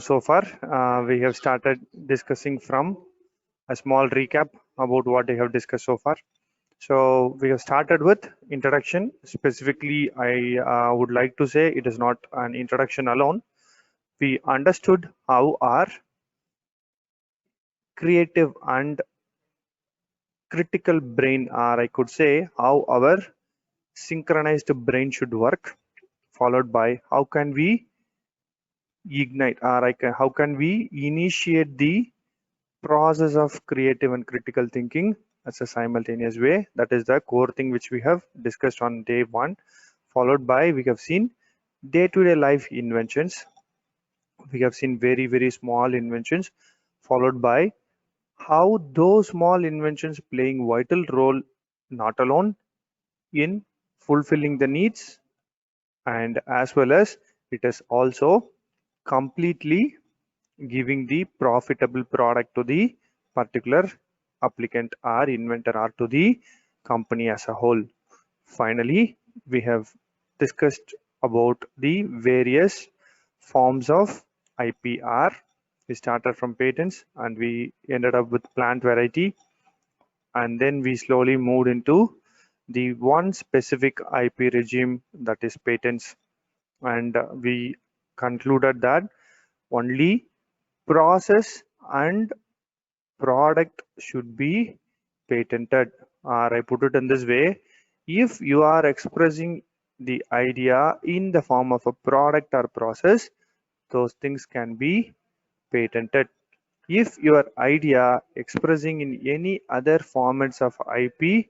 So far we have started discussing from a small recap about what we have discussed so far. So we have started with introduction. Specifically, I would like to say it is not an introduction alone. We understood how our creative and critical brain, or I could say how our synchronized brain should work, followed by how can we ignite, or how can we initiate the process of creative and critical thinking as a simultaneous way. That is the core thing which we have discussed on day one, followed by we have seen day-to-day life inventions. We have seen very small inventions, followed by how those small inventions playing vital role not alone in fulfilling the needs, and as well as it is also completely giving the profitable product to the particular applicant or inventor or to the company as a whole. Finally, we have discussed about the various forms of IPR. We started from patents and we ended up with plant variety, and then we slowly moved into the one specific IP regime, that is patents, and we concluded that only process and product should be patented. Or I put it in this way, if you are expressing the idea in the form of a product or process, those things can be patented. If your idea expressing in any other formats of IP,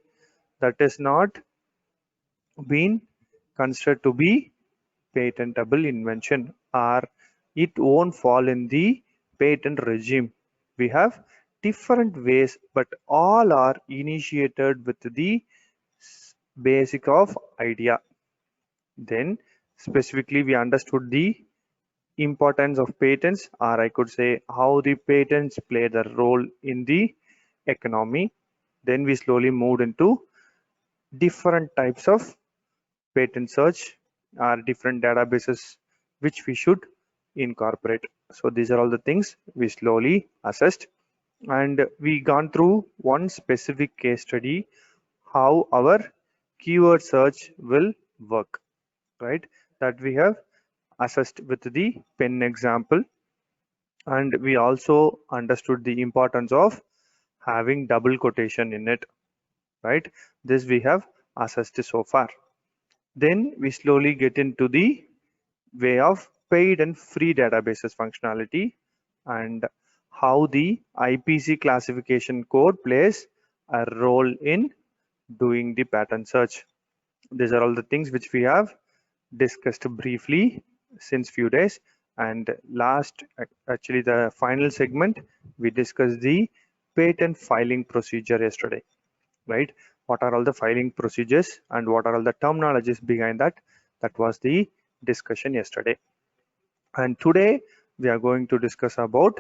that is not been considered to be patentable invention, or it won't fall in the patent regime. We have different ways, but all are initiated with the basic of idea. Then specifically we understood the importance of patents, or I could say how the patents play the role in the economy. Then we slowly moved into different types of patent search or different databases which we should incorporate. So these are all the things we slowly assessed, and we gone through one specific case study how our keyword search will work, right? That we have assessed with the pen example, and we also understood the importance of having double quotation in it, right? This we have assessed so far. Then we slowly get into the way of paid and free databases functionality, and how the IPC classification code plays a role in doing the pattern search. These are all the things which we have discussed briefly since few days. And last, actually the final segment, we discussed the patent filing procedure yesterday, right? What are all the filing procedures and what are all the terminologies behind that? That was the discussion yesterday. And today we are going to discuss about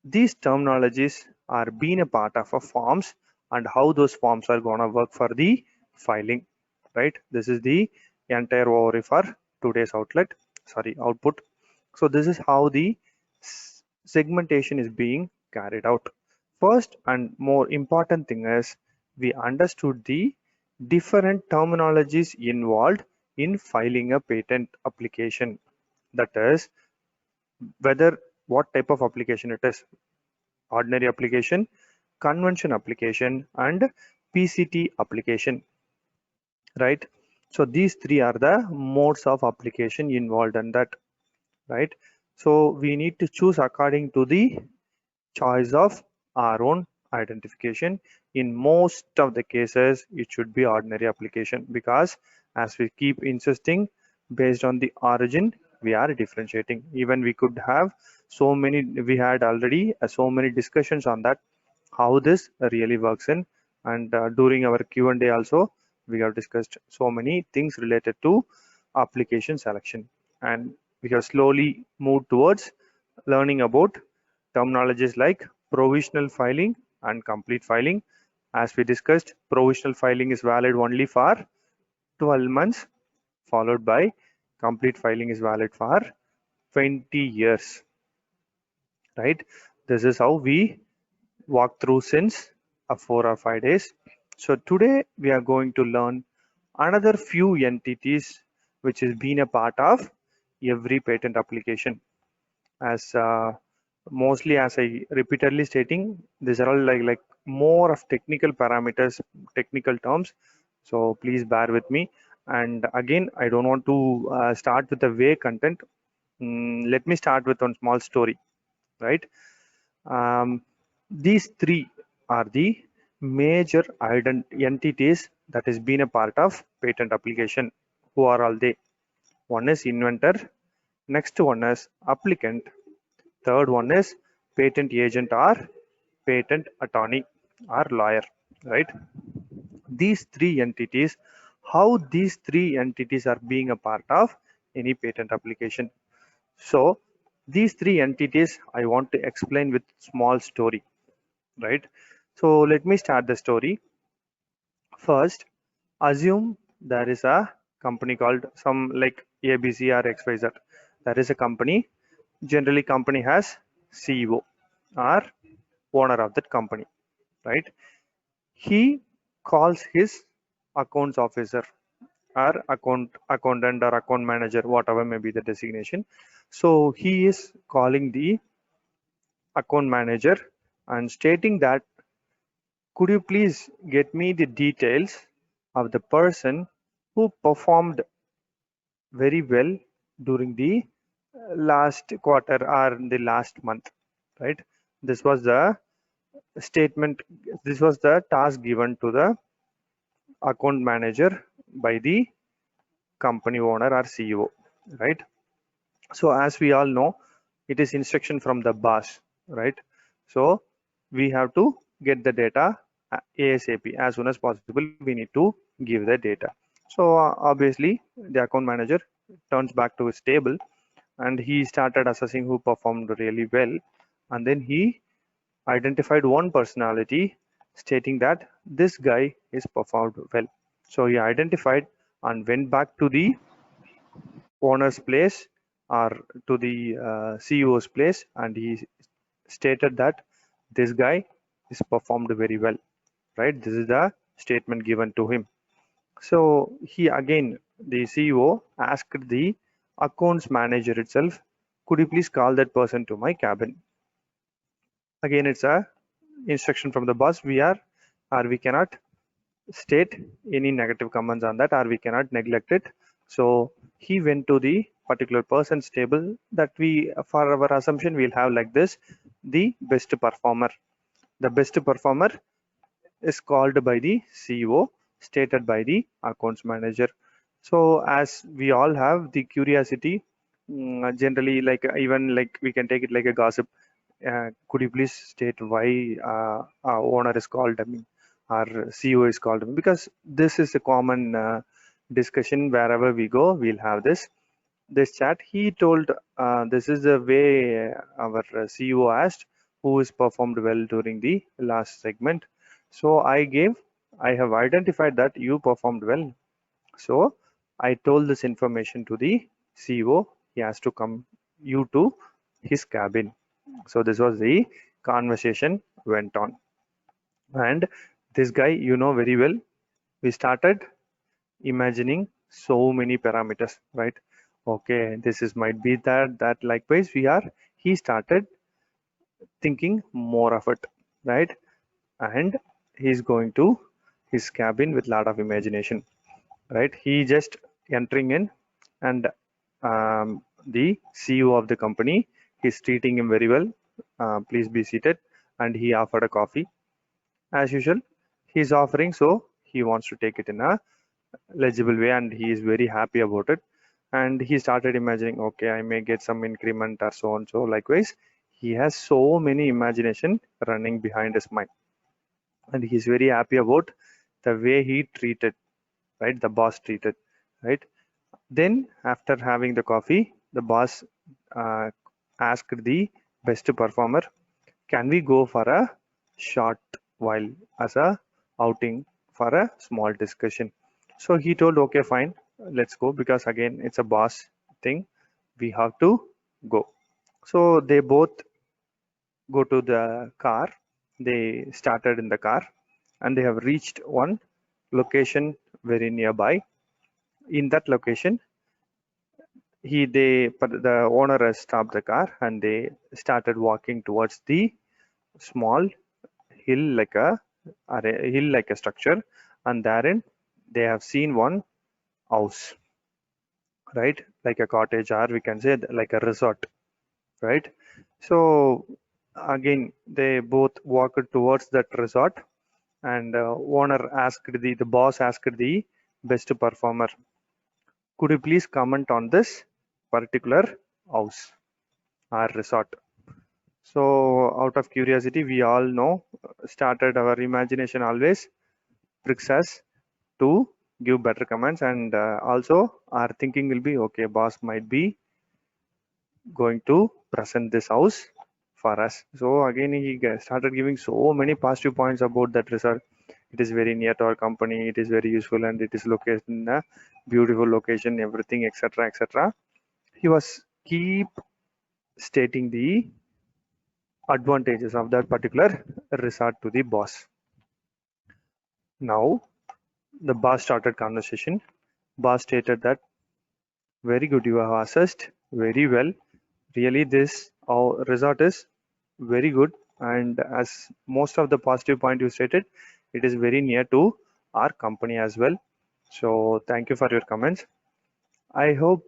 these terminologies are being a part of a forms and how those forms are going to work for the filing, right? This is the entire overview for today's output. So this is how the segmentation is being carried out. First and more important thing is we understood the different terminologies involved in filing a patent application. That is, whether what type of application it is: ordinary application, convention application, and PCT application, right? So these three are the modes of application involved in that, right? So we need to choose according to the choice of our own identification. In most of the cases it should be ordinary application, because as we keep insisting, based on the origin we are differentiating. Even we could have so many, we had already so many discussions on that, how this really works in, and during our Q&A also we have discussed so many things related to application selection, and we have slowly moved towards learning about terminologies like provisional filing and complete filing. As we discussed, provisional filing is valid only for 12 months, followed by complete filing is valid for 20 years. right? This is how we walk through since 4 or 5 days. So today we are going to learn another few entities which has been a part of every patent application. As mostly as I repeatedly stating, these are all like more of technical parameters, technical terms. So please bear with me. And again, I don't want to start with the way content. Let me start with one small story, right? Um, these three are the major entities that has been a part of patent application. Who are all they? One is inventor, next one is applicant, third one is patent agent or patent attorney or lawyer, right? These three entities, how these three entities are being a part of any patent application. So these three entities I want to explain with small story, right? So let me start the story. First, assume there is a company called some like ABC or XYZ. There is a company. Generally, company has CEO or owner of that company, right? He calls his accounts officer or accountant or account manager, whatever may be the designation. So he is calling the account manager and stating that, could you please get me the details of the person who performed very well during the last quarter or the last month, right? This was the statement, this was the task given to the account manager by the company owner or CEO, right? So as we all know, it is instruction from the boss, right? So we have to get the data ASAP, as soon as possible. We need to give the data. So obviously, the account manager turns back to his table and he started assessing who performed really well. And then he identified one personality, stating that this guy is performed well. So he identified and went back to the owner's place or to the CEO's place, and he stated that this guy is performed very well, right? This is the statement given to him. So he again, the CEO asked the accounts manager itself, could you please call that person to my cabin? Again, it's a instruction from the boss. We are, or we cannot state any negative comments on that, or we cannot neglect it. So he went to the particular person's table that we, for our assumption, we'll have like this: the best performer. The best performer is called by the CEO, stated by the accounts manager. So as we all have the curiosity, generally, like even like we can take it like a gossip. Could you please state why our owner is called me, our CEO is called me? Because this is a common discussion wherever we go. We'll have this chat. He told this is the way our CEO asked who is performed well during the last segment. So I have identified that you performed well. So I told this information to the CEO. He has to come you to his cabin. So this was the conversation went on. And this guy, you know very well, we started imagining so many parameters, right? Okay, this is might be that likewise we are. He started thinking more of it, right? And he's going to his cabin with lot of imagination, right? He just entering in, and the CEO of the company, he's treating him very well. Please be seated, and he offered a coffee as usual. He's offering, so he wants to take it in a legible way, and he is very happy about it. And he started imagining, okay, I may get some increment or so on. So likewise, he has so many imagination running behind his mind, and he's very happy about the way he treated, right? The boss treated, right? Then after having the coffee, the boss uh, asked the best performer, can we go for a short while as a outing for a small discussion? So he told, okay, fine, let's go, because again, it's a boss thing. We have to go. So they both go to the car. They started in the car and they have reached one location very nearby. In that location, the owner has stopped the car and they started walking towards the small hill like a structure, and therein they have seen one house, right? Like a cottage, or we can say like a resort, right? So again they both walked towards that resort, and the boss asked the best performer, could you please comment on this particular house or resort? So out of curiosity, we all know, started our imagination always tricks us to give better comments, and also our thinking will be okay, boss might be going to present this house for us. So again he started giving so many positive points about that resort. It is very near to our company, it is very useful, and it is located in a beautiful location, everything, etc., etc. He was keep stating the advantages of that particular resort to the boss. Now the boss started conversation. Boss stated that, very good, you have assessed very well. Really, this our resort is very good, and as most of the positive point you stated, it is very near to our company as well. So thank you for your comments. I hope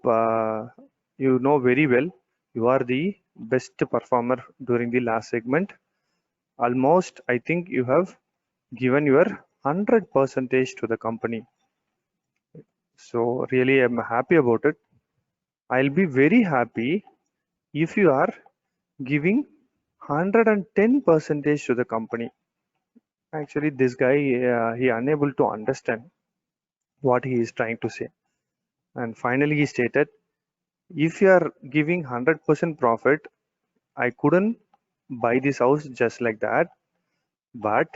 you know very well you are the best performer during the last segment. Almost, I think you have given your 100 percentage to the company. So really, I'm happy about it. I'll be very happy if you are giving 110 percentage to the company. Actually, this guy, he unable to understand what he is trying to say. And finally, he stated, if you are giving 100% profit, I couldn't buy this house just like that. But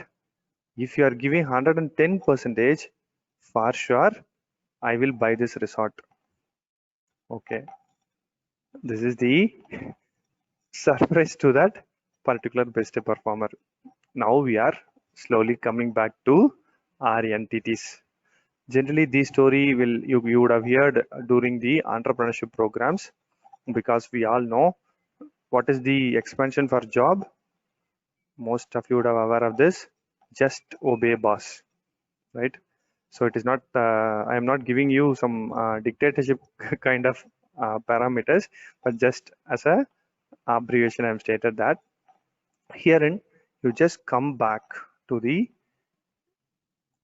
if you are giving 110 percentage, for sure, I will buy this resort. Okay, this is the surprise to that particular best performer. Now we are slowly coming back to our entities. Generally, this story you would have heard during the entrepreneurship programs, because we all know what is the expansion for job. Most of you would have aware of this. Just obey boss, right? So it is not. I am not giving you some dictatorship kind of parameters, but just as a abbreviation, I am stated that herein you just come back to the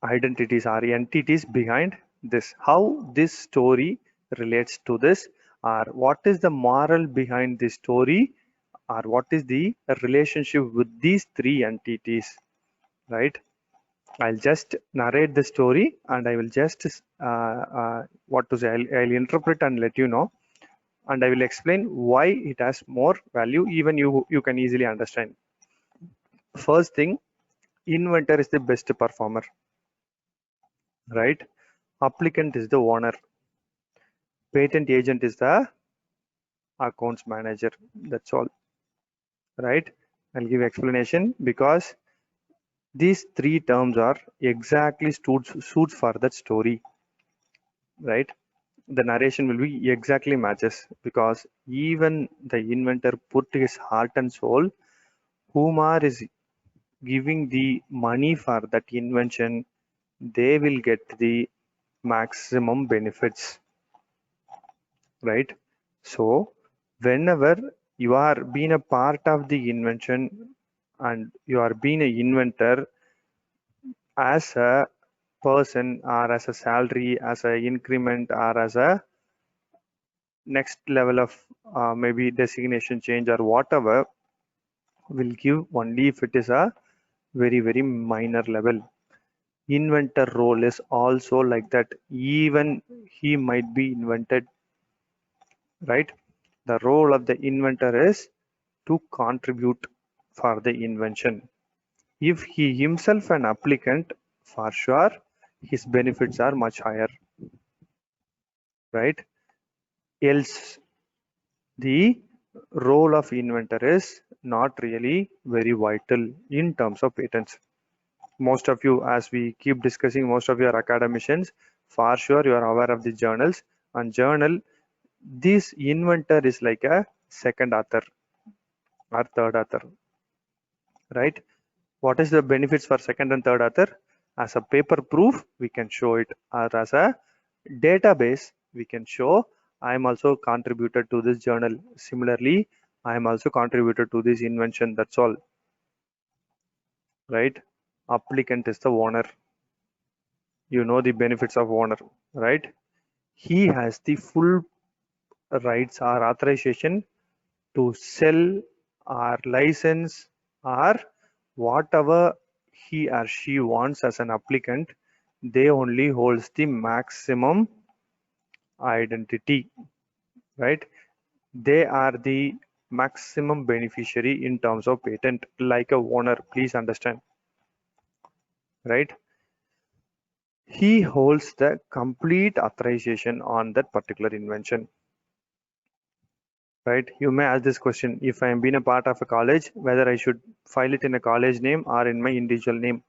identities or entities behind this, how this story relates to this, or what is the moral behind this story, or what is the relationship with these three entities, right? I'll just narrate the story and I will just what to say, I'll interpret and let you know, and I will explain why it has more value, even you can easily understand. First thing, inventor is the best performer, right? Applicant is the owner, patent agent is the accounts manager. That's all, right? I'll give explanation because these three terms are exactly suits for that story, right? The narration will be exactly matches, because even the inventor put his heart and soul. Whomar is giving the money for that invention, they will get the maximum benefits, right? So whenever you are being a part of the invention and you are being an inventor, as a person or as a salary, as a increment, or as a next level of maybe designation change or whatever, will give only if it is a very minor level. Inventor role is also like that, even he might be invented, right? The role of the inventor is to contribute for the invention. If he himself an applicant, for sure his benefits are much higher, right? Else the role of inventor is not really very vital in terms of patents. Most of you, as we keep discussing, most of you are academicians. For sure, you are aware of the journals. And journal, this inventor is like a second author or third author, right? What is the benefits for second and third author? As a paper proof, we can show it, or as a database, we can show I am also contributed to this journal. Similarly, I am also contributed to this invention. That's all, right? Applicant is the owner. You know the benefits of owner, right? He has the full rights or authorization to sell or license or whatever he or she wants as an applicant. They only holds the maximum identity, right? They are the maximum beneficiary in terms of patent, like a owner. Please understand, right? He holds the complete authorization on that particular invention, right? You may ask this question: if I am being a part of a college, whether I should file it in a college name or in my individual name.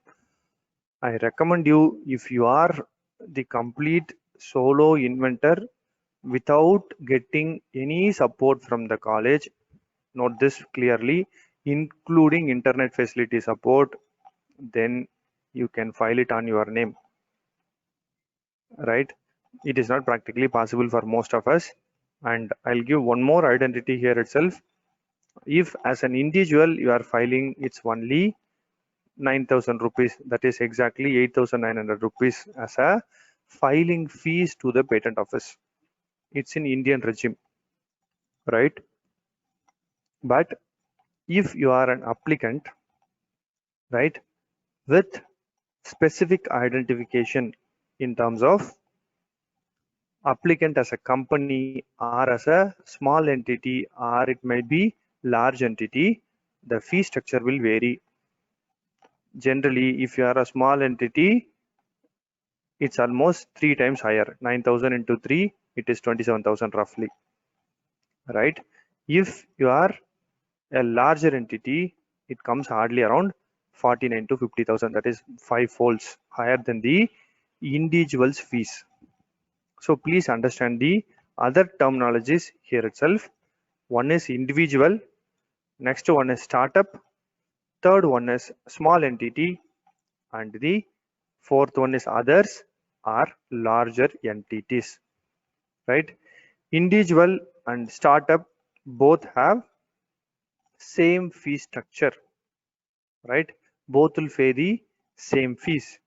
I recommend you, if you are the complete solo inventor without getting any support from the college, note this clearly, including internet facility support, then you can file it on your name, right? It is not practically possible for most of us. And I'll give one more identity here itself. If as an individual you are filing, it's only 9,000 rupees, that is exactly 8,900 rupees as a filing fees to the patent office. It's in Indian regime, right? But if you are an applicant, right, with specific identification in terms of applicant as a company or as a small entity, or it might be large entity, the fee structure will vary. Generally, if you are a small entity, it's almost 3 times higher. 9,000 into 3, it is 27,000 roughly, right? If you are a larger entity, it comes hardly around 49 to 50,000. That is 5 folds higher than the individual's fees. So please understand the other terminologies here itself. One is individual, next one is startup, third one is small entity, and the fourth one is others or larger entities, right? Individual and startup both have same fee structure, right? Both will pay the same fees.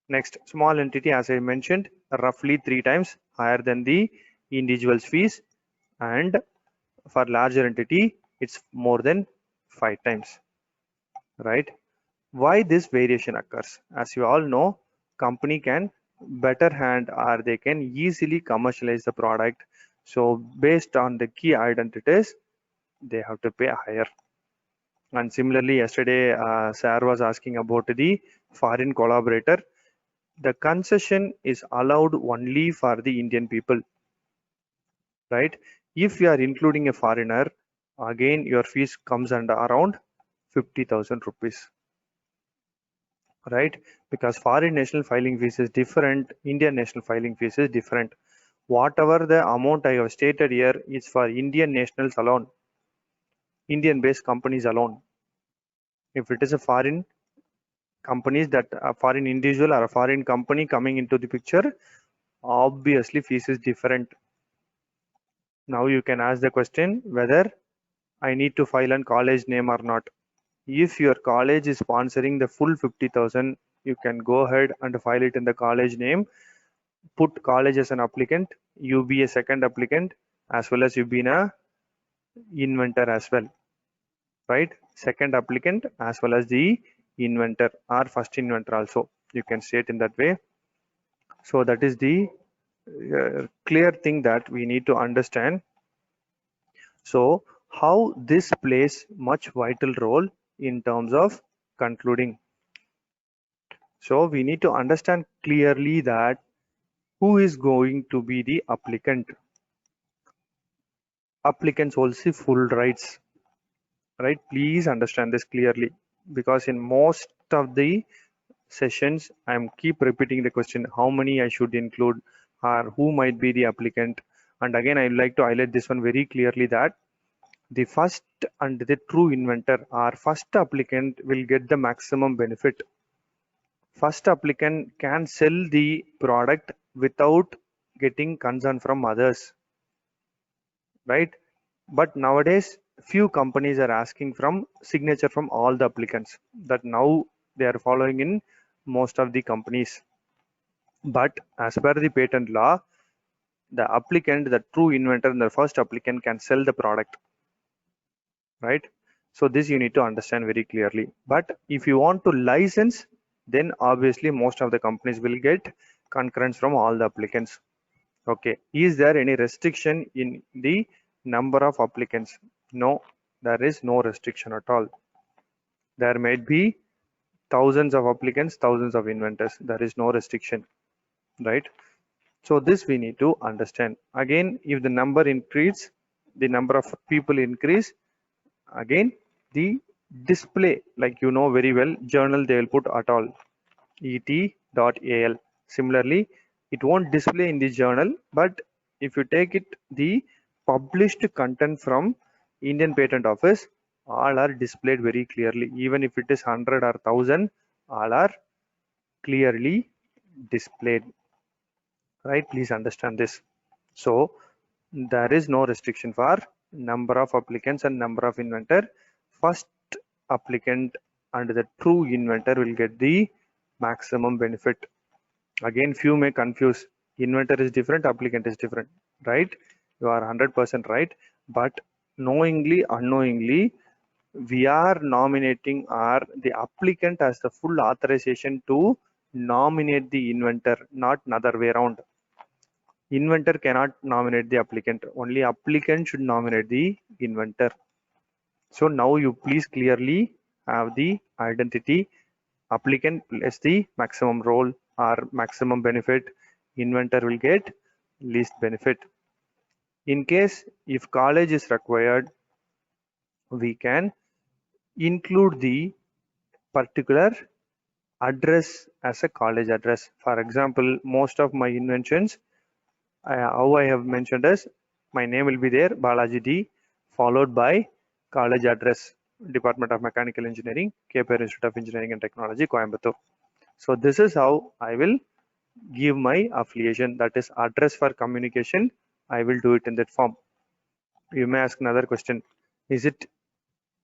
Next, small entity, as I mentioned, roughly 3 times higher than the individual's fees, and for larger entity, it's more than 5 times, right? Why this variation occurs? As you all know, company can better hand or they can easily commercialize the product. So based on the key identities, they have to pay higher. And similarly, yesterday, Sir was asking about the foreign collaborator. The concession is allowed only for the Indian people, right? If you are including a foreigner, again your fees comes under around 50,000 rupees, right? Because foreign national filing fees is different, Indian national filing fees is different. Whatever the amount I have stated here is for Indian nationals alone, Indian based companies alone. If it is a foreign companies, that a foreign individual or a foreign company coming into the picture, obviously fees is different. Now you can ask the question whether I need to file on college name or not. If your college is sponsoring the full 50,000, you can go ahead and file it in the college name. Put college as an applicant, you be a second applicant, as well as you be a inventor as well, right? Second applicant as well as the inventor or first inventor also. You can say it in that way. So that is the clear thing that we need to understand. So how this plays much vital role in terms of concluding. So we need to understand clearly that who is going to be the applicant. Applicants holds the full rights, right? Please understand this clearly, because in most of the sessions I'm keep repeating the question, how many I should include, or who might be the applicant. And again, I'd like to highlight this one very clearly, that the first and the true inventor or first applicant will get the maximum benefit. First applicant can sell the product without getting concern from others, right? But nowadays, few companies are asking from signature from all the applicants. That now they are following in most of the companies. But as per the patent law, the applicant, the true inventor, and the first applicant can sell the product, right? So this you need to understand very clearly. But if you want to license, then obviously most of the companies will get concurrence from all the applicants. Okay, is there any restriction in the number of applicants? No, there is no restriction at all. There might be thousands of applicants, thousands of inventors. There is no restriction, right? So this we need to understand. Again, if the number increase, the number of people increase, again the display, like you know very well, journal they will put at all, et.al. Similarly, it won't display in the journal, but if you take it the published content from Indian Patent Office, all are displayed very clearly. Even if it is 100 or 1000, all are clearly displayed, right? Please understand this. So there is no restriction for number of applicants and number of inventor. First applicant and the true inventor will get the maximum benefit. Again, few may confuse, inventor is different, applicant is different, right? You are 100% right. But knowingly, unknowingly, we are nominating, or the applicant has the full authorization to nominate the inventor, not another way around. Inventor cannot nominate the applicant, only applicant should nominate the inventor. So now you please clearly have the identity. Applicant plus the maximum role or maximum benefit, inventor will get least benefit. In case if college is required, we can include the particular address as a college address. For example, most of my inventions, how I have mentioned is, my name will be there, Balaji D, followed by college address, Department of Mechanical Engineering, KPR Institute of Engineering and Technology, Coimbatore. So this is how I will give my affiliation, that is address for communication. I will do it in that form. You may ask another question, is it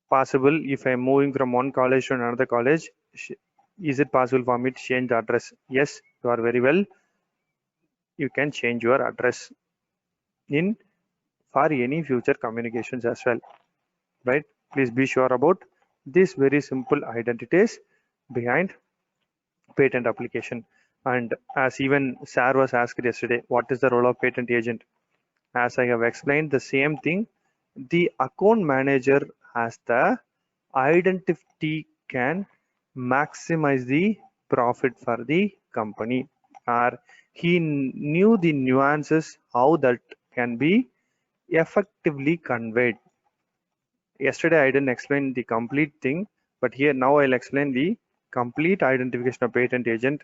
possible if I'm moving from one college to another college, is it possible for me to change the address? Yes, you are very well. You can change your address in for any future communications as well, right? Please be sure about these very simple identities behind patent application. And as even Sir was asked yesterday, what is the role of patent agent? As I have explained the same thing, the account manager has the identity, can maximize the profit for the company, or he knew the nuances how that can be effectively conveyed. Yesterday I didn't explain the complete thing, but here now I'll explain the complete identification of patent agent.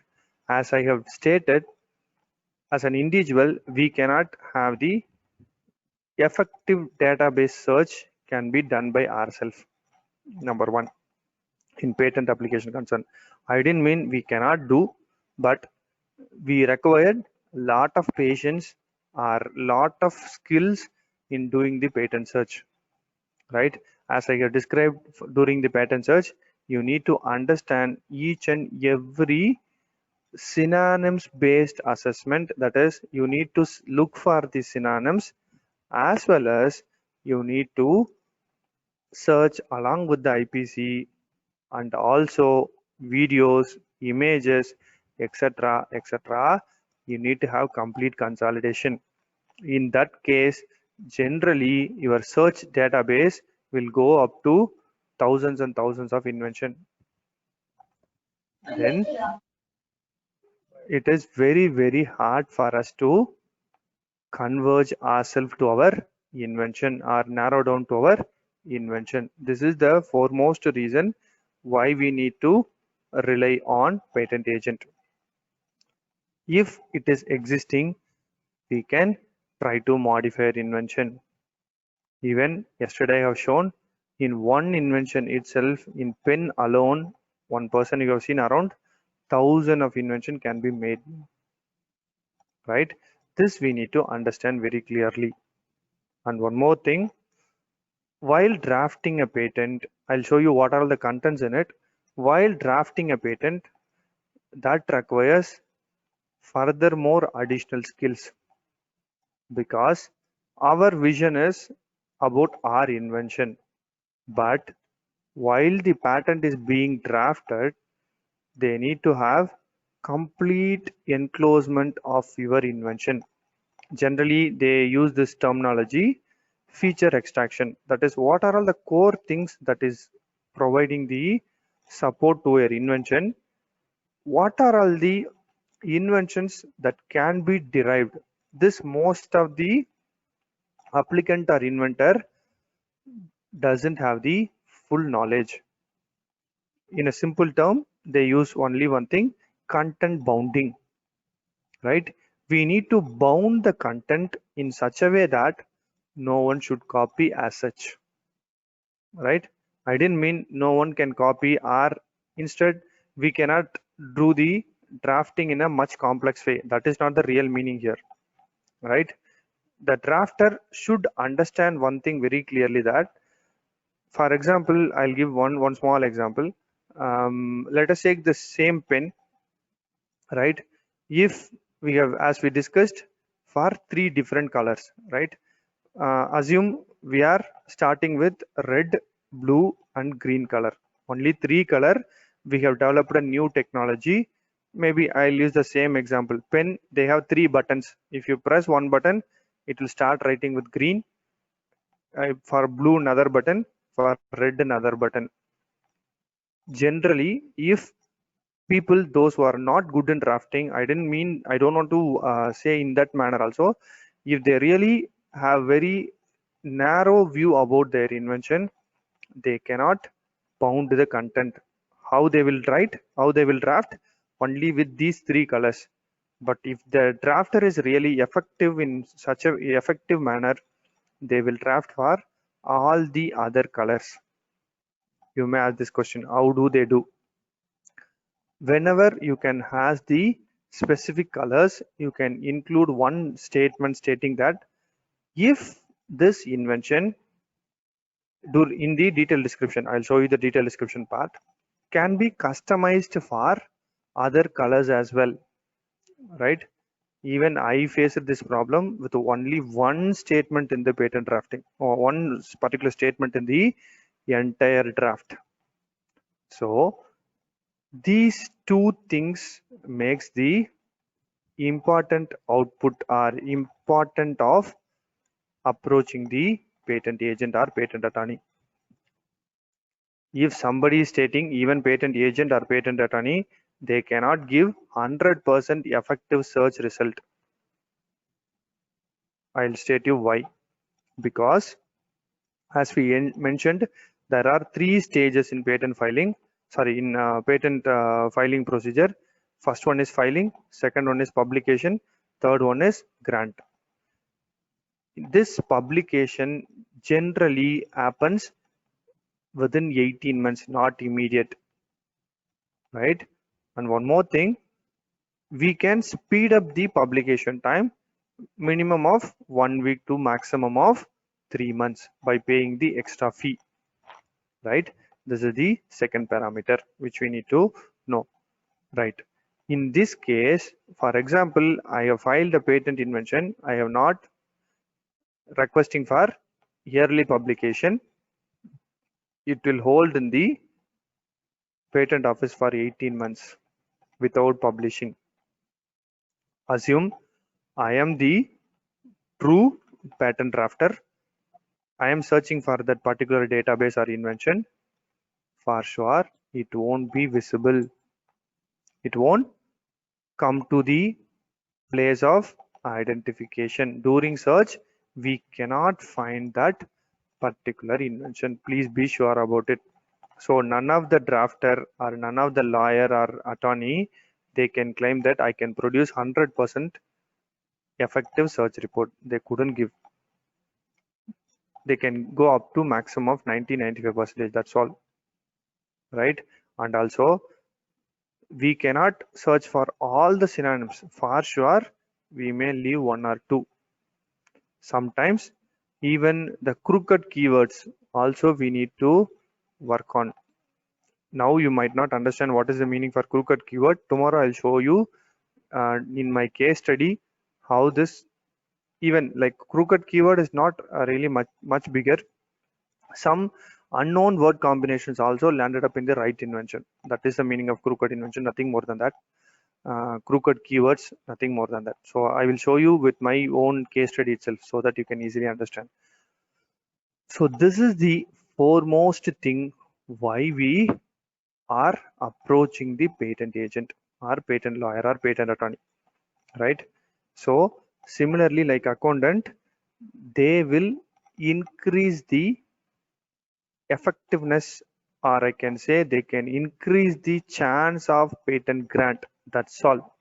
As I have stated, as an individual, we cannot have the effective database search can be done by ourselves. Number one, in patent application concern, I didn't mean we cannot do, but we required lot of patience or lot of skills in doing the patent search, right? As I have described during the patent search, you need to understand each and every synonyms based assessment. That is, you need to look for the synonyms, as well as you need to search along with the IPC, and also videos, images, etc., etc. You need to have complete consolidation. In that case, generally your search database will go up to thousands and thousands of invention. Then it is very hard for us to converge ourselves to our invention or narrow down to our invention. This is the foremost reason why we need to rely on patent agent. If it is existing, we can try to modify invention. Even yesterday I have shown in one invention itself, in pen alone, one person you have seen around 1,000 of invention can be made, right? This we need to understand very clearly. And one more thing, while drafting a patent, I'll show you what are the contents in it. While drafting a patent, that requires furthermore additional skills, because our vision is about our invention. But while the patent is being drafted, they need to have complete enclosement of your invention. Generally, they use this terminology, feature extraction. That is, what are all the core things that is providing the support to your invention? What are all the inventions that can be derived? This most of the applicant or inventor doesn't have the full knowledge. In a simple term, they use only one thing, content bounding, right? We need to bound the content in such a way that no one should copy as such, right? I didn't mean no one can copy, or instead we cannot do the drafting in a much complex way. That is not the real meaning here, right? The drafter should understand one thing very clearly, that for example, I'll give one small example. Let us take the same pen, right? If we have, as we discussed, for three different colors, right? Assume we are starting with red, blue and green color. Only three color. We have developed a new technology. Maybe I'll use the same example. Pen, they have three buttons. If you press one button, it will start writing with green. For blue, another button. For red, another button. Generally, if people, those who are not good in drafting, I don't want to say in that manner also, if they really have very narrow view about their invention, they cannot bound the content. How they will write, how they will draft, only with these three colors. But if the drafter is really effective in such a effective manner, they will draft for all the other colors. You may ask this question, how do they do? Whenever you can has the specific colors, you can include one statement stating that if this invention, in the detailed description, I'll show you the detailed description part, can be customized for other colors as well, right? Even I faced this problem with only one statement in the patent drafting, or one particular statement in the entire draft. So these two things makes the important output or important of approaching the patent agent or patent attorney. If somebody is stating, even patent agent or patent attorney, they cannot give 100% effective search result. I'll state you why. Because as we mentioned, there are three stages in patent filing. Sorry, in patent filing procedure. First one is filing, second one is publication, third one is grant. This publication generally happens within 18 months, not immediate, right? And one more thing, we can speed up the publication time, minimum of 1 week to maximum of 3 months by paying the extra fee, right? This is the second parameter which we need to know, right? In this case, for example, I have filed a patent invention. I have not requesting for yearly publication. It will hold in the patent office for 18 months without publishing. Assume I am the true patent drafter. I am searching for that particular database or invention. For sure, it won't be visible. It won't come to the place of identification. During search, we cannot find that particular invention. Please be sure about it. So none of the drafter or none of the lawyer or attorney, they can claim that I can produce 100% effective search report. They couldn't give. They can go up to maximum of 90-95%. That's all, right? And also we cannot search for all the synonyms. For sure, we may leave one or two. Sometimes even the crooked keywords also we need to work on. Now you might not understand what is the meaning for crooked keyword. Tomorrow I'll show you in my case study how this, even like crooked keyword is not really much bigger. Some unknown word combinations also landed up in the right invention. That is the meaning of crooked invention, nothing more than that. Crooked keywords, nothing more than that. So I will show you with my own case study itself so that you can easily understand. So this is the foremost thing why we are approaching the patent agent or patent lawyer or patent attorney, right? So similarly, like accountant, they will increase the effectiveness, or I can say they can increase the chance of patent grant. That's all,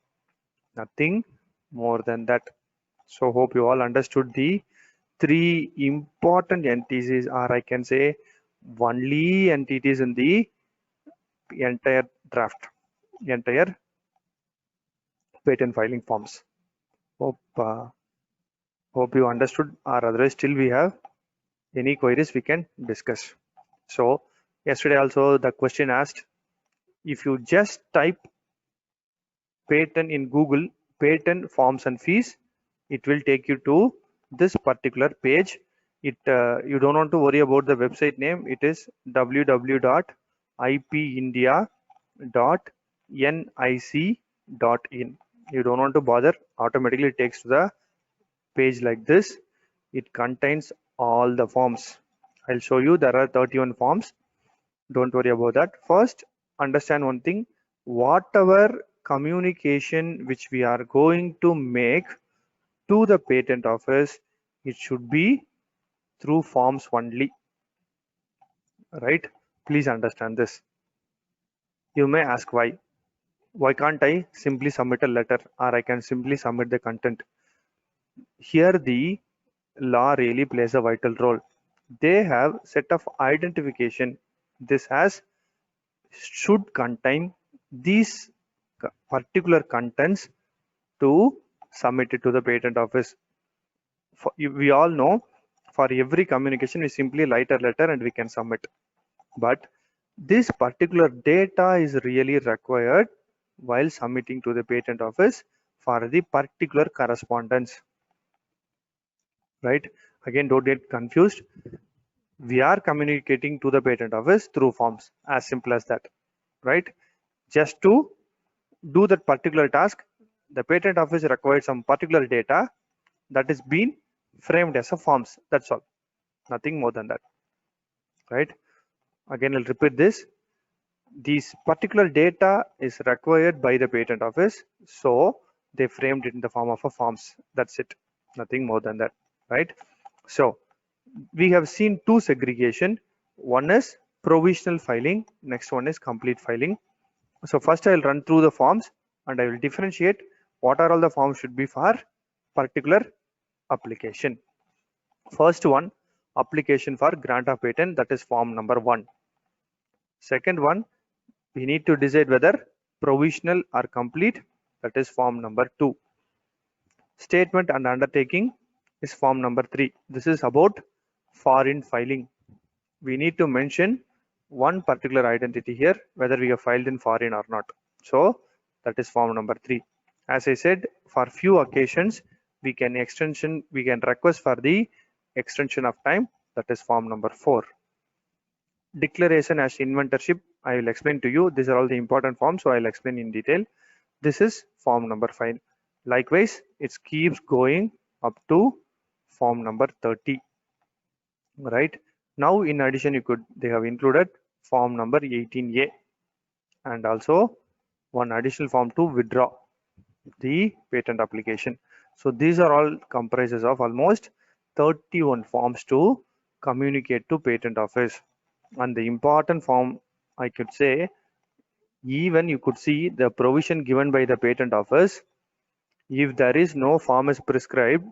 nothing more than that. So hope you all understood the three important entities, or I can say only entities in the entire draft, entire patent filing forms. Hope you understood, or otherwise still we have any queries we can discuss. So yesterday also the question asked, if you just type patent in Google, patent forms and fees, it will take you to this particular page. You don't want to worry about the website name. It is www.ipindia.nic.in. You don't want to bother, automatically it takes to the page like this. It contains all the forms. I'll show you, there are 31 forms. Don't worry about that. First, understand one thing, whatever communication which we are going to make to the patent office, it should be through forms only, right? Please understand this. You may ask why can't I simply submit a letter, or I can simply submit the content? Here the law really plays a vital role. They have set of identification. This has should contain these particular contents to submit it to the patent office. We all know, for every communication we simply write a letter and we can submit, but this particular data is really required while submitting to the patent office for the particular correspondence, right? Again, don't get confused. We are communicating to the patent office through forms, as simple as that, right? Just to do that particular task, the patent office requires some particular data that is being framed as a forms. That's all, nothing more than that, right? Again, I'll repeat this. This particular data is required by the patent office, so they framed it in the form of a forms. That's it, nothing more than that, right? So we have seen two segregation. One is provisional filing, next one is complete filing. So first I'll run through the forms and I will differentiate what are all the forms should be for particular application. First one, application for grant of patent, that is form number 1. Second one, we need to decide whether provisional or complete, that is form number 2. Statement and undertaking is form number 3. This is about foreign filing. We need to mention one particular identity here, whether we have filed in foreign or not. So that is form number 3. As I said, for few occasions we can request for the extension of time, that is form number 4. Declaration as inventorship, I will explain to you. These are all the important forms, so I'll explain in detail. This is form number 5. Likewise, it keeps going up to form number 30, right? Now in addition, they have included form number 18A and also one additional form to withdraw the patent application. So these are all comprises of almost 31 forms to communicate to patent office. And the important form, I could say, even you could see the provision given by the patent office. If there is no form is prescribed,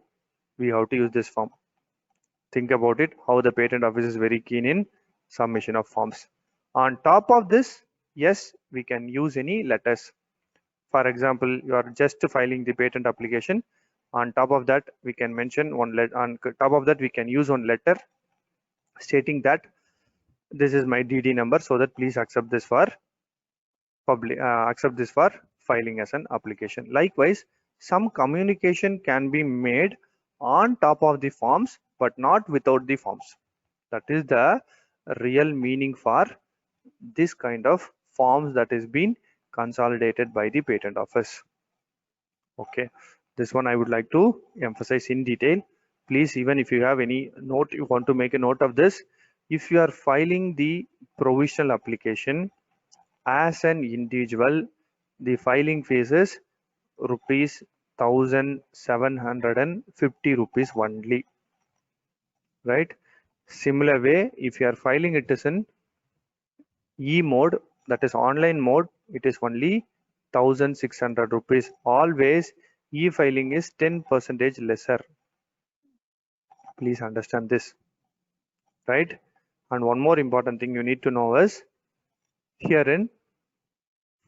we have to use this form. Think about it, how the patent office is very keen in submission of forms. On top of this, yes, we can use any letters. For example, you are just filing the patent application. On top of that, we can mention one letter. On top of that, we can use one letter stating that this is my DD number, so that please accept this for filing as an application. Likewise, some communication can be made on top of the forms, but not without the forms. That is the real meaning for this kind of forms that is being consolidated by the patent office. Okay, this one I would like to emphasize in detail. Please, even if you have any note, you want to make a note of this. If you are filing the provisional application as an individual, the filing fees is rupees 1750 rupees only, right? Similar way, if you are filing it as in e-mode, that is online mode, it is only 1600 rupees. Always e-filing is 10% lesser. Please understand this, right? And one more important thing you need to know is, herein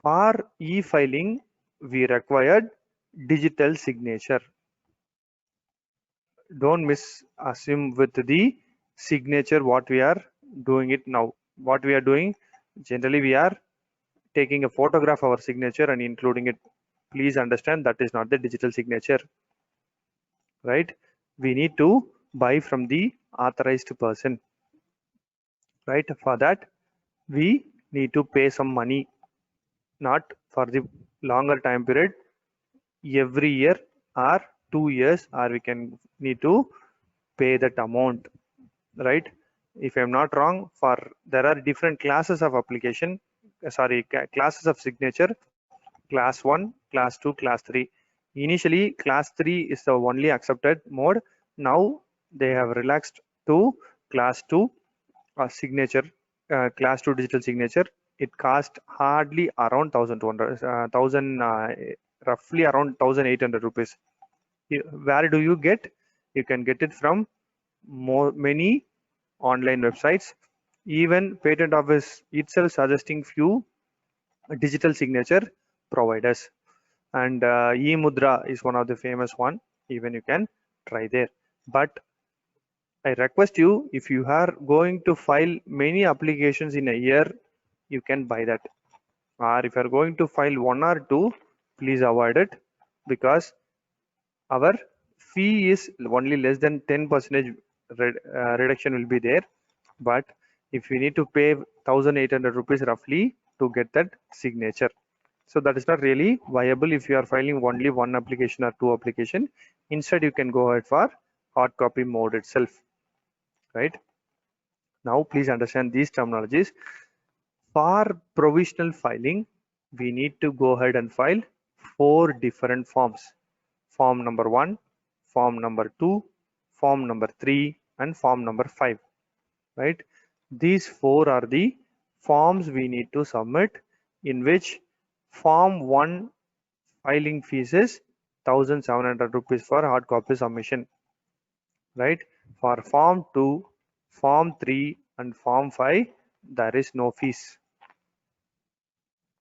for e-filing we required digital signature. Don't assume with the signature what we are doing it now. What we are doing, generally we are taking a photograph of our signature and including it. Please understand that is not the digital signature, right? We need to buy from the authorized person, right? For that we need to pay some money, not for the longer time period, every year or 2 years, or we can need to pay that amount, right? If I'm not wrong, for there are different classes of application, classes of signature: class 1, class 2, class 3. Initially class 3 is the only accepted mode. Now they have relaxed to class 2 signature, class 2 digital signature. It cost hardly around 1200, roughly around 1800 rupees. Where do you get? You can get it from many online websites. Even patent office itself suggesting few digital signature providers, and eMudra is one of the famous one. Even you can try there. But I request you, if you are going to file many applications in a year, you can buy that. Or if you are going to file one or two, please avoid it, because our fee is only less than 10% reduction will be there. But if you need to pay 1800 rupees roughly to get that signature, so that is not really viable if you are filing only one application or two application. Instead you can go ahead for hard copy mode itself, right? Now please understand these terminologies. For provisional filing, we need to go ahead and file 4 different forms: form number 1, form number 2, form number 3, and form number 5, right? These 4 are the forms we need to submit, in which form 1 filing fees is 1700 rupees for hard copy submission, right? For form 2, form 3, and form 5, there is no fees,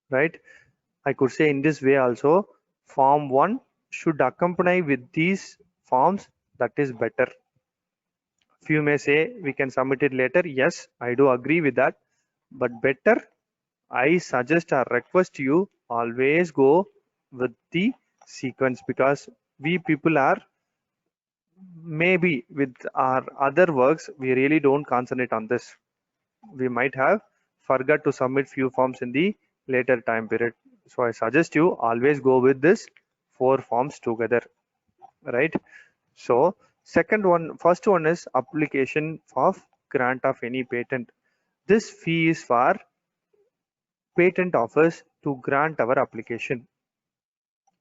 right? I could say in this way also, form 1 should accompany with these forms, that is better. Few may say we can submit it later. Yes, I do agree with that, but better, I suggest or request you always go with the sequence, because we people are, maybe with our other works, we really don't concentrate on this. We might have forgot to submit few forms in the later time period. So I suggest you always go with this 4 forms together, right? So first one is application of grant of any patent. This fee is for patent office to grant our application,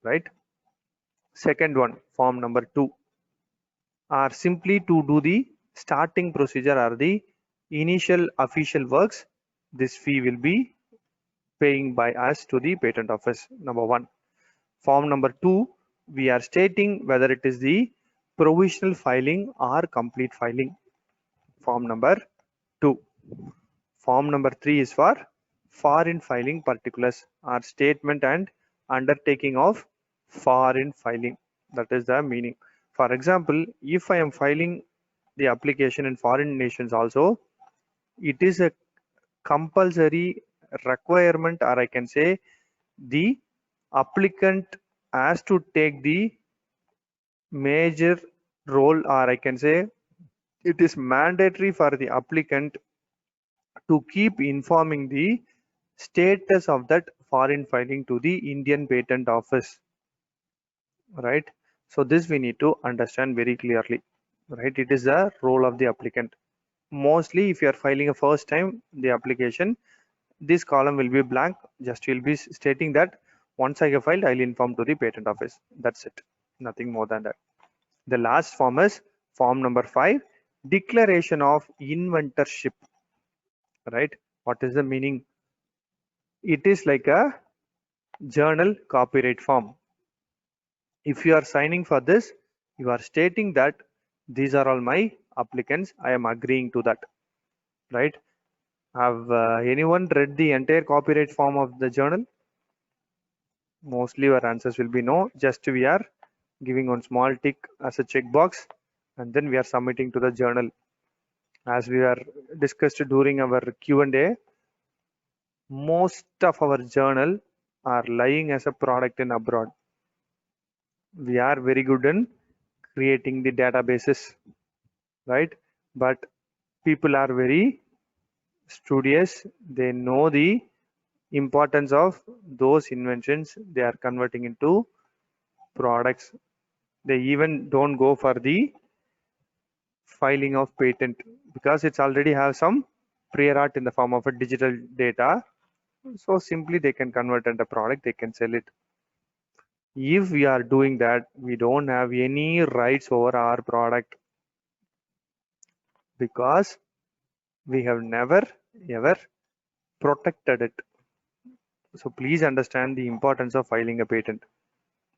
right? Second one, form number 2, are simply to do the starting procedure or the initial official works, this fee will be paying by us to the patent office. Number one. Form number two, we are stating whether it is the provisional filing or complete filing. Form number two. Form number three is for foreign filing particulars or statement and undertaking of foreign filing. That is the meaning. For example, if I am filing the application in foreign nations also, it is a compulsory requirement, or I can say the applicant has to take the major role, or I can say it is mandatory for the applicant to keep informing the status of that foreign filing to the Indian Patent Office, right? So this we need to understand very clearly, right? It is the role of the applicant. Mostly if you are filing a first time the application, this column will be blank, just will be stating that once I have filed, I'll inform to the patent office. That's it, nothing more than that. The last form is form number 5, declaration of inventorship, right? What is the meaning? It is like a journal copyright form. If you are signing for this, you are stating that these are all my applicants, I am agreeing to that, right? Have anyone read the entire copyright form of the journal? Mostly your answers will be no. Just we are giving one small tick as a checkbox, and then we are submitting to the journal. As we are discussed during our Q&A, most of our journal are lying as a product in abroad. We are very good in creating the databases, right? But people are very studious. They know the importance of those inventions they are converting into products. They even don't go for the filing of patent because it's already have some prior art in the form of a digital data. So simply they can convert into a product, they can sell it. If we are doing that, we don't have any rights over our product because we have never ever protected it. So please understand the importance of filing a patent,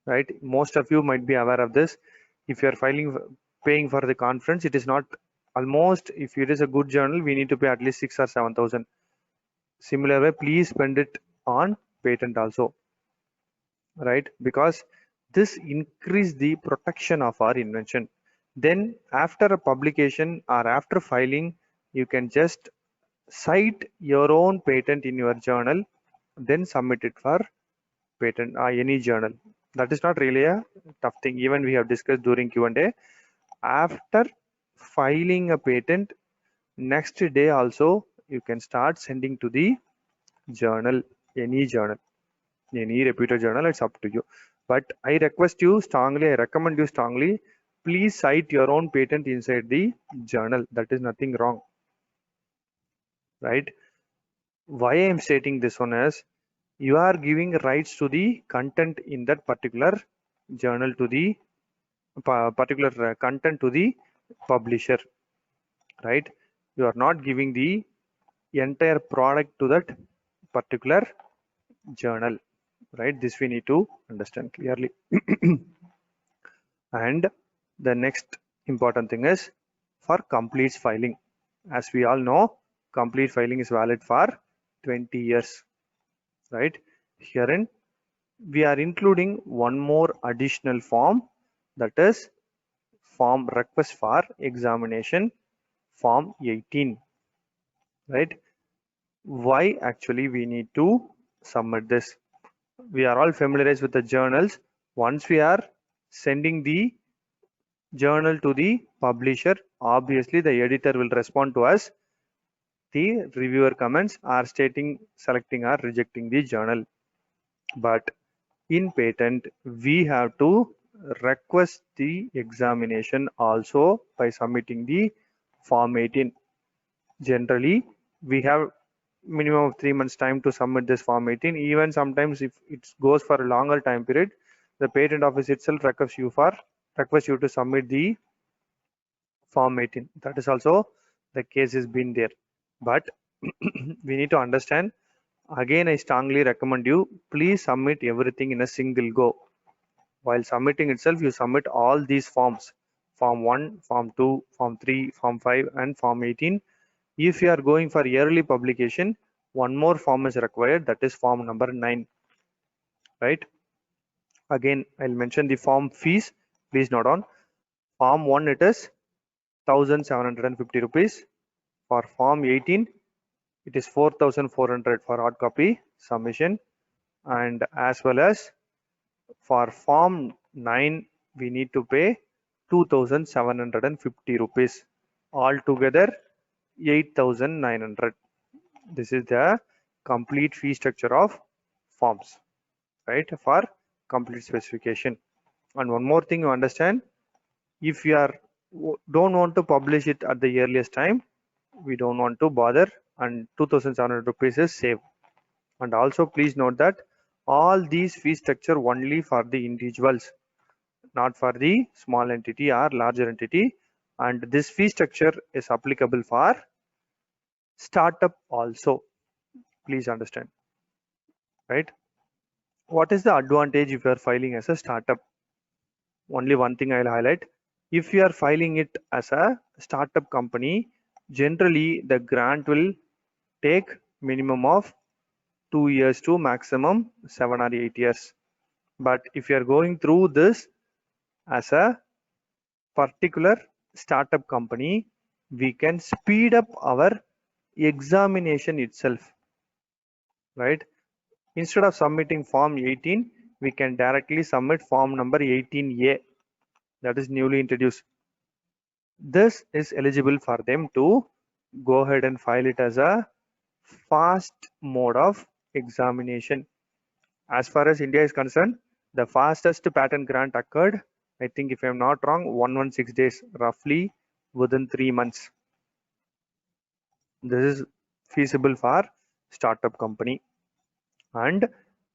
right? Most of you might be aware of this. If you are paying for the conference, it is not almost, if it is a good journal, we need to pay at least 6 or 7,000. Similar way, please spend it on patent also, right? Because this increase the protection of our invention. Then after a publication or after filing, you can just cite your own patent in your journal, then submit it for patent any journal. That is not really a tough thing. Even we have discussed during Q&A. After filing a patent, next day also you can start sending to the journal, any reputed journal. It's up to you. But I request you strongly, I recommend you strongly, please cite your own patent inside the journal. That is nothing wrong, right? Why I am stating this one is, you are giving rights to the content in that particular journal to the particular content to the publisher, right? You are not giving the entire product to that particular journal, right? This we need to understand clearly. And the next important thing is for complete filing. As we all know, complete filing is valid for 20 years, right? Herein we are including one more additional form, that is form request for examination, form 18, right? Why actually we need to submit this? We are all familiarized with the journals. Once we are sending the journal to the publisher, obviously the editor will respond to us. The reviewer comments are stating, selecting or rejecting the journal. But in patent, we have to request the examination also by submitting the form 18. Generally, we have minimum of 3 months time to submit this form 18. Even sometimes if it goes for a longer time period, the patent office itself requests you to submit the Form 18. That is also the case has been there. But we need to understand. Again, I strongly recommend you, please submit everything in a single go. While submitting itself, you submit all these forms. Form 1, Form 2, Form 3, Form 5 and Form 18. If you are going for yearly publication, one more form is required, that is form number 9. Right? Again, I'll mention the form fees. Please note on. Form 1 it is 1750 rupees. For Form 18, it is 4400 for hard copy submission, and as well as for Form 9 we need to pay 2750 rupees. Altogether 8900. This is the complete fee structure of forms, right, for complete specification. And one more thing you understand, if you are don't want to publish it at the earliest time, we don't want to bother, and 2700 rupees is saved. And also please note that all these fee structure only for the individuals, not for the small entity or larger entity, and this fee structure is applicable for startup also. Please understand, right? What is the advantage if you are filing as a startup? Only one thing I'll highlight. If you are filing it as a startup company, generally the grant will take minimum of 2 years to maximum 7 or 8 years. But if you are going through this as a particular startup company, we can speed up our examination itself, right? Instead of submitting form 18, we can directly submit form number 18A, that is newly introduced. This is eligible for them to go ahead and file it as a fast mode of examination. As far as India is concerned, the fastest patent grant occurred, I think if I'm not wrong, 116 days, roughly within 3 months. This is feasible for startup company. And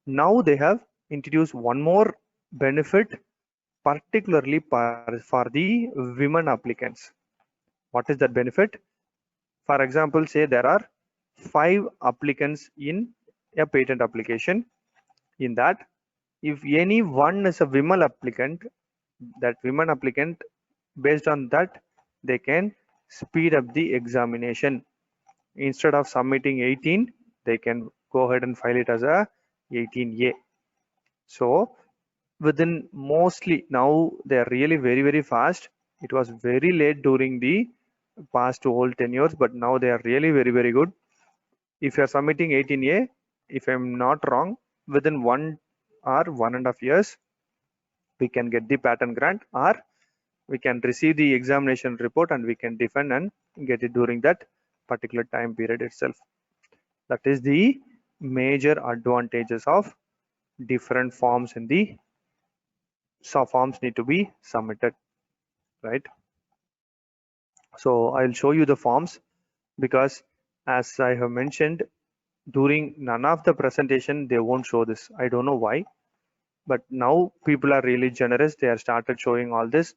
now they have introduced one more benefit, particularly for the women applicants. What is that benefit? For example, say there are 5 applicants in a patent application. In that, if any one is a women applicant, that women applicant, based on that, they can speed up the examination. Instead of submitting 18, they can go ahead and file it as a 18A. So within, mostly now they are really very fast. It was very late during the past whole 10 years, but now they are really very good. If you are submitting 18A, if I'm not wrong, within 1 or 1.5 years, we can get the patent grant, or we can receive the examination report and we can defend and get it during that particular time period itself. That is the major advantages of different forms in the forms need to be submitted, right? So I'll show you the forms, because as I have mentioned, during none of the presentation they won't show this. I don't know why, but now people are really generous. They have started showing all this.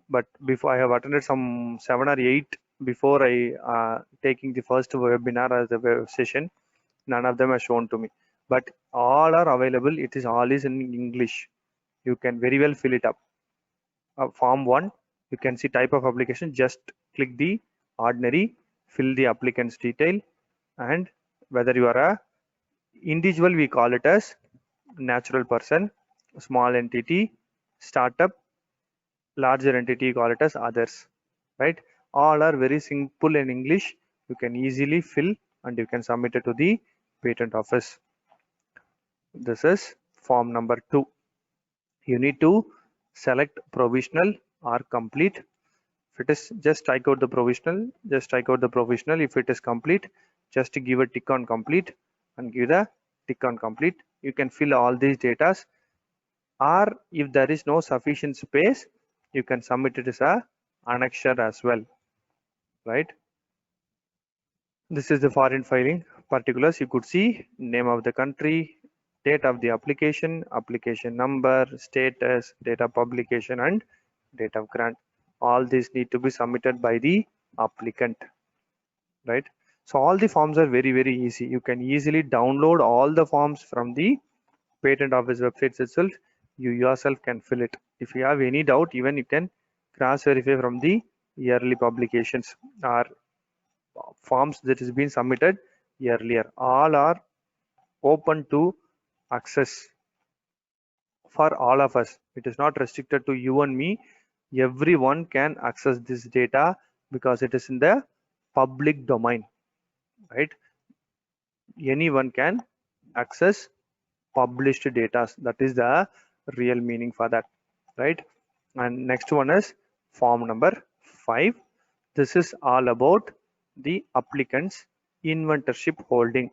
But before, I have attended some 7 or 8 before I taking the first webinar as a web session. None of them are shown to me, but all are available. It is all is in English. You can very well fill it up. Form 1, you can see type of application. Just click the ordinary, fill the applicant's detail, and whether you are a individual, we call it as natural person, small entity, startup, larger entity, call it as others, right? All are very simple in English. You can easily fill and you can submit it to the patent office. This is form number 2. You need to select provisional or complete. If it is, just strike out the provisional, just strike out the provisional. If it is complete, just give a tick on complete and give the tick on complete. You can fill all these data, or if there is no sufficient space, you can submit it as a annexure as well, right? This is the foreign filing particulars. You could see name of the country, date of the application, application number, status, date of publication, and date of grant. all these need to be submitted by the applicant, right? So all the forms are very easy. You can easily download all the forms from the patent office websites itself. You yourself can fill it. If you have any doubt, even you can cross verify from the yearly publications or forms that has been submitted earlier. All are open to access for all of us. It is not restricted to you and me. Everyone can access this data because it is in the public domain, right? Anyone can access published data. That is the real meaning for that, right? And next one is form number 5. This is all about the applicant's inventorship holding.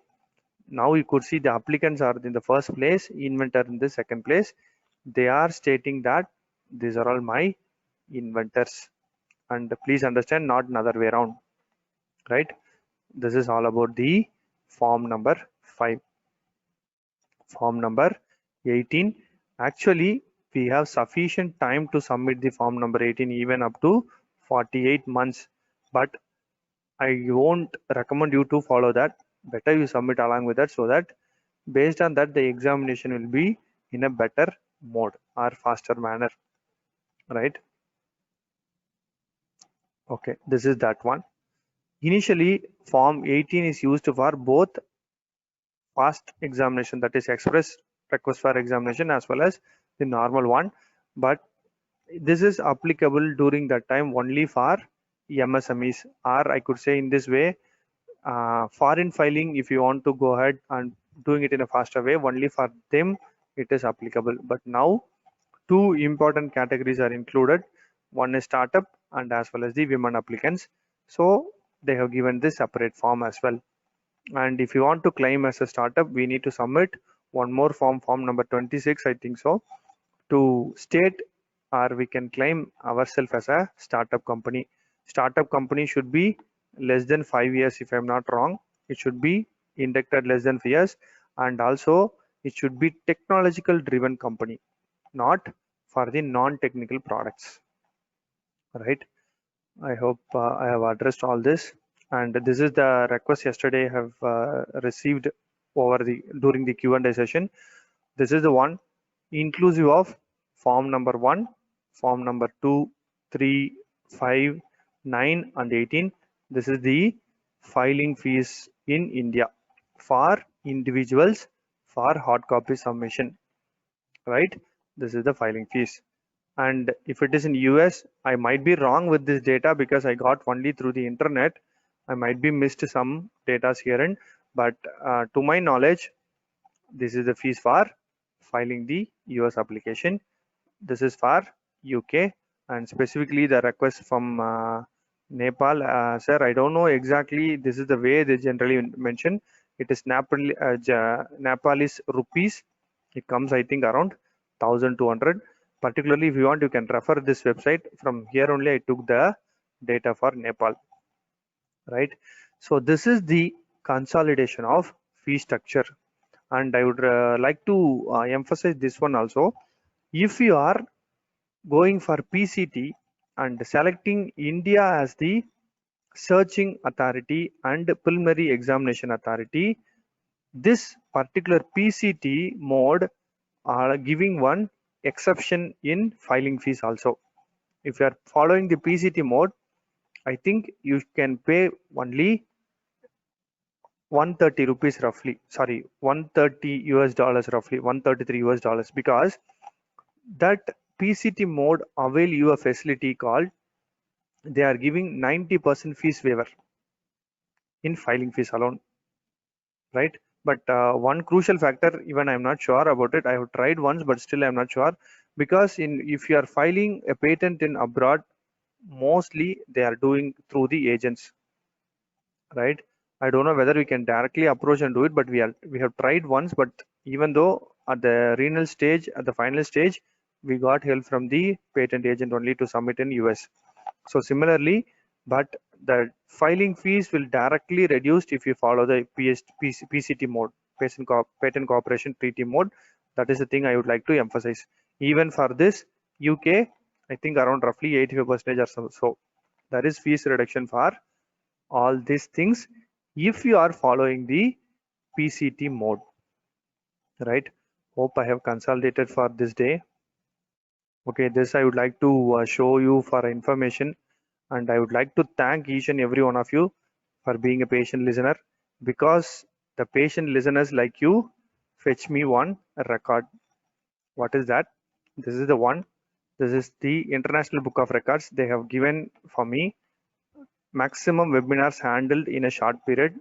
Now you could see the applicants are in the first place, inventor in the second place. They are stating that these are all my inventors, and please understand, not another way around, right? This is all about the form number 5. Form number 18. Actually, we have sufficient time to submit the form number 18, even up to 48 months, but I won't recommend you to follow that. Better you submit along with that, so that based on that the examination will be in a better mode or faster manner, right? Okay, this is that one. Initially, form 18 is used for both fast examination, that is express request for examination, as well as the normal one, but this is applicable during that time only for MSMEs, or I could say in this way, foreign filing, if you want to go ahead and doing it in a faster way, only for them it is applicable. But now two important categories are included. One is startup and as well as the women applicants. So they have given this separate form as well. And if you want to claim as a startup, we need to submit one more form, form number 26, I think so, to state, or we can claim ourselves as a startup company. Startup company should be less than 5 years, if I'm not wrong. It should be inducted less than 5 years, and also it should be technological driven company, not for the non-technical products, right? I hope I have addressed all this, and this is the request yesterday I have received over the during the Q&A session. This is the one inclusive of form number 1, form number 2, 3, 5, 9 and 18. This is the filing fees in India for individuals for hard copy submission, right? This is the filing fees. And if it is in US, I might be wrong with this data because I got only through the internet. I might be missed some data here, and but to my knowledge, this is the fees for filing the US application. This is for UK, and specifically the request from Nepal. Sir, I don't know exactly. This is the way they generally mention. It is Nepalese rupees. It comes, I think, around 1,200. Particularly, if you want, you can refer this website. From here only, I took the data for Nepal, right? So this is the consolidation of fee structure, and I would like to emphasize this one also. If you are going for PCT and selecting India as the searching authority and preliminary examination authority, this particular PCT mode are giving one exception in filing fees also. If you are following the PCT mode, I think you can pay only 130 rupees roughly, sorry, 130 US dollars roughly, 133 US dollars, because that PCT mode avail you a facility called, they are giving 90% fees waiver in filing fees alone, right? But one crucial factor, even I'm not sure about it, I have tried once but still I'm not sure, because in if you are filing a patent in abroad, mostly they are doing through the agents, right? I don't know whether we can directly approach and do it, but we have tried once, but even though at the renal stage, at the final stage, we got help from the patent agent only to submit in US. So similarly, but the filing fees will directly reduced if you follow the PCT mode, patent cooperation treaty mode. That is the thing I would like to emphasize. Even for this UK, I think around roughly 85% or so. So there is fees reduction for all these things if you are following the PCT mode, right? Hope I have consolidated for this day. Okay, this I would like to show you for information, and I would like to thank each and every one of you for being a patient listener, because the patient listeners like you fetch me one record. What is that? This is the one. This is the International Book of Records. They have given for me maximum webinars handled in a short period.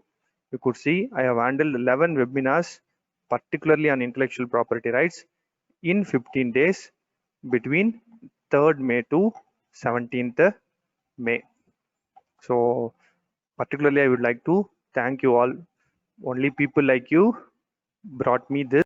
You could see I have handled 11 webinars, particularly on intellectual property rights, in 15 days between 3rd May to 17th May. So particularly I would like to thank you all. Only people like you brought me this.